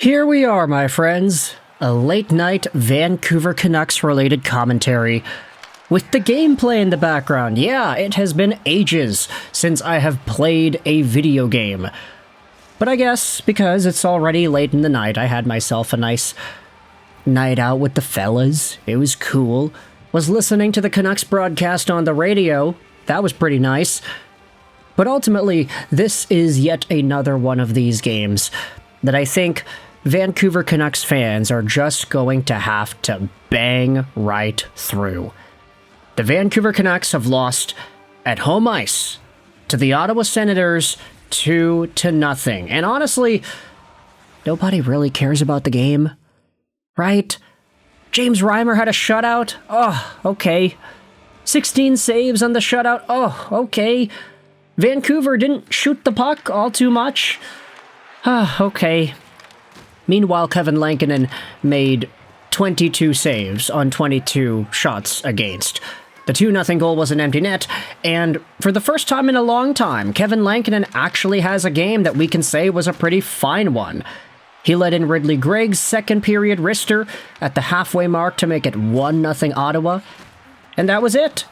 Here we are, my friends. A late-night Vancouver Canucks-related commentary with the gameplay in the background. Yeah, it has been ages since I have played a video game. But I guess because it's already late in the night, I had myself a nice night out with the fellas. It was cool. Was listening to the Canucks broadcast on the radio. That was pretty nice. But ultimately, this is yet another one of these games that I think Vancouver Canucks fans are just going to have to bang right through. The Vancouver Canucks have lost at home ice to the Ottawa Senators 2-0. And honestly, nobody really cares about the game, right? James Reimer had a shutout. Oh, okay. 16 saves on the shutout. Oh, okay. Vancouver didn't shoot the puck all too much. Okay. Meanwhile, Kevin Lankinen made 22 saves on 22 shots against. The 2-0 goal was an empty net, and for the first time in a long time, Kevin Lankinen actually has a game that we can say was a pretty fine one. He let in Ridley Greig's second period wrister at the halfway mark to make it 1-0 Ottawa, and that was it.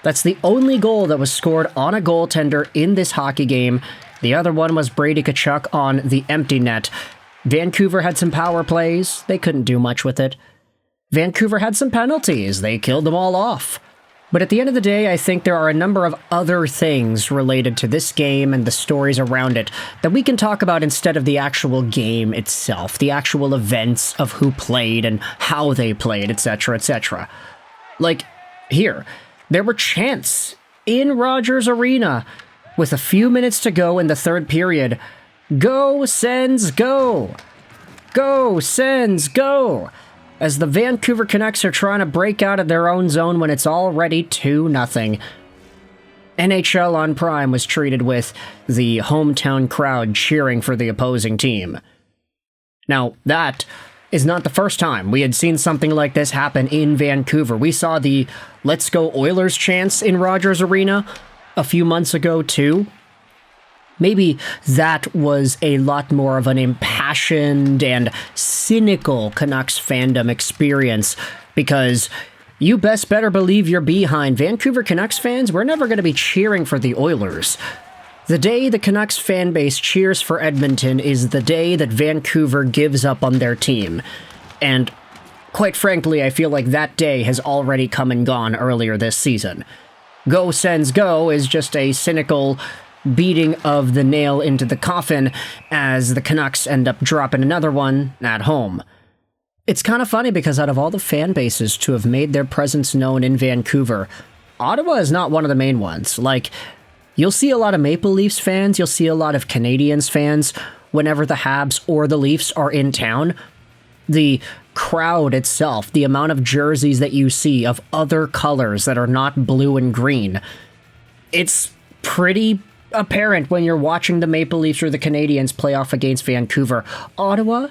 That's the only goal that was scored on a goaltender in this hockey game. The other one was Brady Tkachuk on the empty net. Vancouver had some power plays. They couldn't do much with it. Vancouver had some penalties. They killed them all off. But at the end of the day, I think there are a number of other things related to this game and the stories around it that we can talk about instead of the actual game itself, the actual events of who played and how they played, etc., etc. Like, here, there were chants in Rogers Arena with a few minutes to go in the third period. Go, Sens, go! Go, Sens, go! As the Vancouver Canucks are trying to break out of their own zone when it's already 2-0. NHL on Prime was treated with the hometown crowd cheering for the opposing team. Now, that is not the first time we had seen something like this happen in Vancouver. We saw the Let's Go Oilers chants in Rogers Arena a few months ago, too. Maybe that was a lot more of an impassioned and cynical Canucks fandom experience, because you best better believe you're behind. Vancouver Canucks fans, we're never going to be cheering for the Oilers. The day the Canucks fan base cheers for Edmonton is the day that Vancouver gives up on their team. And quite frankly, I feel like that day has already come and gone earlier this season. Go Sens Go is just a cynical beating of the nail into the coffin as the Canucks end up dropping another one at home. It's kind of funny because out of all the fan bases to have made their presence known in Vancouver, Ottawa is not one of the main ones. Like, you'll see a lot of Maple Leafs fans, you'll see a lot of Canadiens fans whenever the Habs or the Leafs are in town. The crowd itself, the amount of jerseys that you see of other colors that are not blue and green, it's pretty apparent when you're watching the Maple Leafs or the Canadiens play off against Vancouver. Ottawa,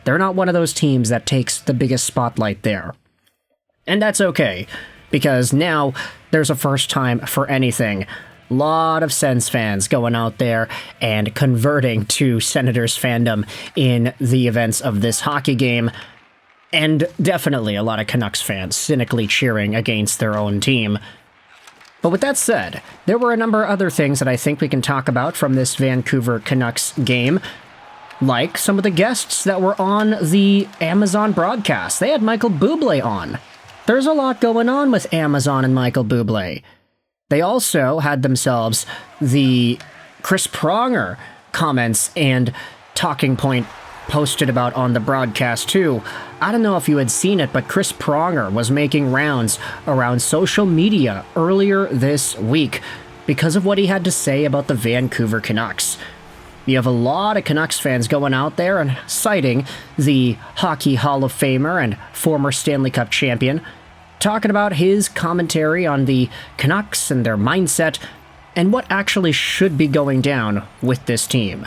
they're not one of those teams that takes the biggest spotlight there. And that's okay, because now there's a first time for anything. A lot of Sens fans going out there and converting to Senators fandom in the events of this hockey game. And definitely a lot of Canucks fans cynically cheering against their own team. But with that said, there were a number of other things that I think we can talk about from this Vancouver Canucks game, like some of the guests that were on the Amazon broadcast. They had Michael Bublé on. There's a lot going on with Amazon and Michael Bublé. They also had themselves the Chris Pronger comments and talking point posted about on the broadcast too. I don't know if you had seen it, but Chris Pronger was making rounds around social media earlier this week because of what he had to say about the Vancouver Canucks. You have a lot of Canucks fans going out there and citing the Hockey Hall of Famer and former Stanley Cup champion, talking about his commentary on the Canucks and their mindset and what actually should be going down with this team.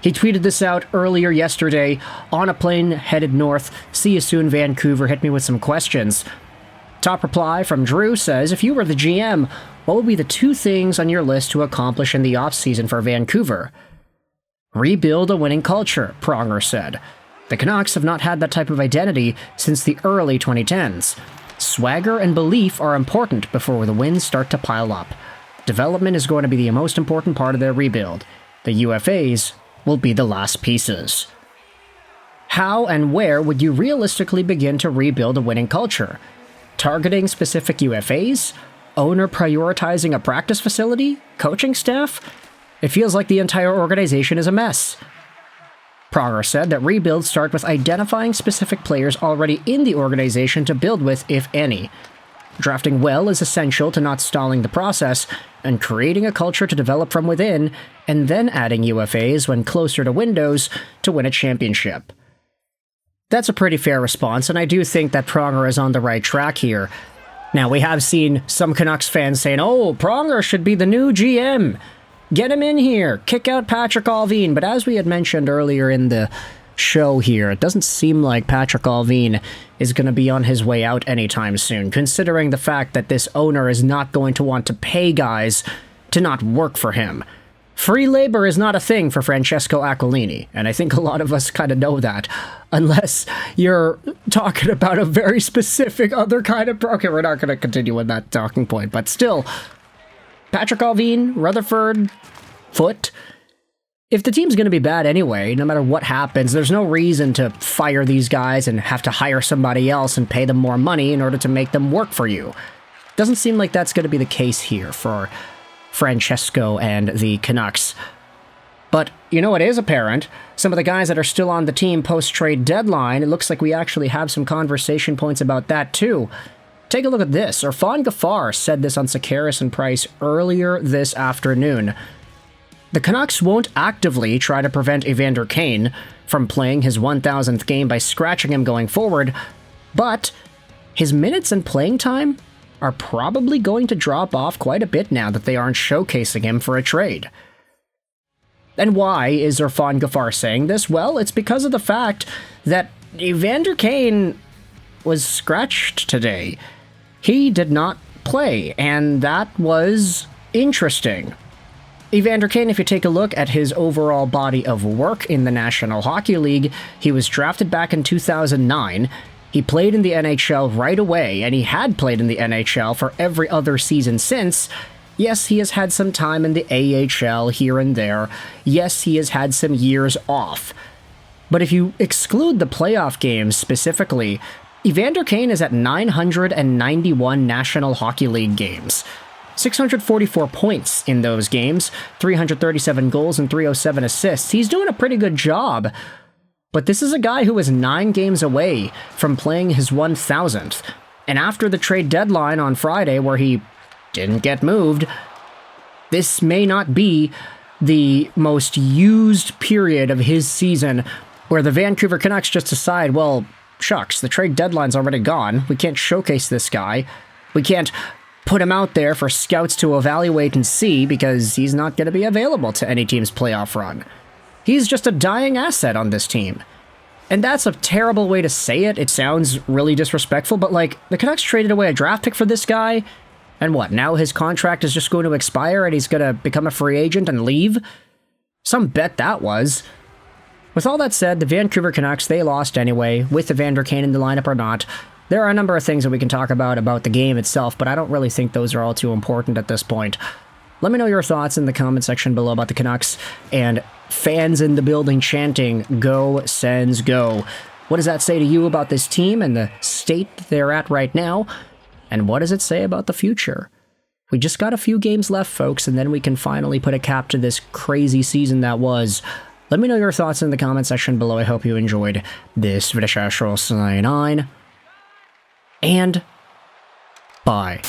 He tweeted this out earlier yesterday, on a plane headed north. See you soon, Vancouver. Hit me with some questions. Top reply from Drew says, if you were the GM, what would be the 2 things on your list to accomplish in the offseason for Vancouver? Rebuild a winning culture, Pronger said. The Canucks have not had that type of identity since the early 2010s. Swagger and belief are important before the wins start to pile up. Development is going to be the most important part of their rebuild. The UFAs will be the last pieces. How and where would you realistically begin to rebuild a winning culture? Targeting specific UFAs? Owner prioritizing a practice facility? Coaching staff? It feels like the entire organization is a mess. Pronger said that rebuilds start with identifying specific players already in the organization to build with, if any. Drafting well is essential to not stalling the process, and creating a culture to develop from within, and then adding UFAs when closer to windows to win a championship. That's a pretty fair response, and I do think that Pronger is on the right track here. Now, we have seen some Canucks fans saying, oh, Pronger should be the new GM. Get him in here. Kick out Patrick Allvin. But as we had mentioned earlier in the show here, it doesn't seem like Patrick Allvin is going to be on his way out anytime soon, considering the fact that this owner is not going to want to pay guys to not work for him. Free labor is not a thing for Francesco Aquilini, and I think a lot of us kind of know that, unless you're talking about a very specific other kind of... Okay, we're not going to continue with that talking point, but still... Patrick Allvin, Rutherford, Foote. If the team's going to be bad anyway, no matter what happens, there's no reason to fire these guys and have to hire somebody else and pay them more money in order to make them work for you. Doesn't seem like that's going to be the case here for Francesco and the Canucks. But, you know, it is apparent. Some of the guys that are still on the team post-trade deadline, it looks like we actually have some conversation points about that too. Take a look at this. Irfan Gaffar said this on Sakaris and Price earlier this afternoon. The Canucks won't actively try to prevent Evander Kane from playing his 1,000th game by scratching him going forward, but his minutes and playing time are probably going to drop off quite a bit now that they aren't showcasing him for a trade. And why is Irfan Gaffar saying this? Well, it's because of the fact that Evander Kane was scratched today. He did not play, and that was interesting. Evander Kane, if you take a look at his overall body of work in the National Hockey League, he was drafted back in 2009. He played in the NHL right away, and he had played in the NHL for every other season since. Yes, he has had some time in the AHL here and there. Yes, he has had some years off. But if you exclude the playoff games specifically, Evander Kane is at 991 National Hockey League games. 644 points in those games, 337 goals and 307 assists. He's doing a pretty good job. But this is a guy who is 9 games away from playing his 1,000th. And after the trade deadline on Friday, where he didn't get moved, this may not be the most used period of his season where the Vancouver Canucks just decide, well, shucks, the trade deadline's already gone. We can't showcase this guy. We can't put him out there for scouts to evaluate and see because he's not going to be available to any team's playoff run. He's just a dying asset on this team. And that's a terrible way to say it. It sounds really disrespectful, but like, the Canucks traded away a draft pick for this guy, and what, now his contract is just going to expire and he's going to become a free agent and leave? Some bet that was. With all that said, the Vancouver Canucks, they lost anyway, with Evander Kane in the lineup or not. There are a number of things that we can talk about the game itself, but I don't really think those are all too important at this point. Let me know your thoughts in the comment section below about the Canucks, and fans in the building chanting, "Go, Sens, go." What does that say to you about this team and the state they're at right now? And what does it say about the future? We just got a few games left, folks, and then we can finally put a cap to this crazy season that was. Let me know your thoughts in the comment section below. I hope you enjoyed this video. And bye.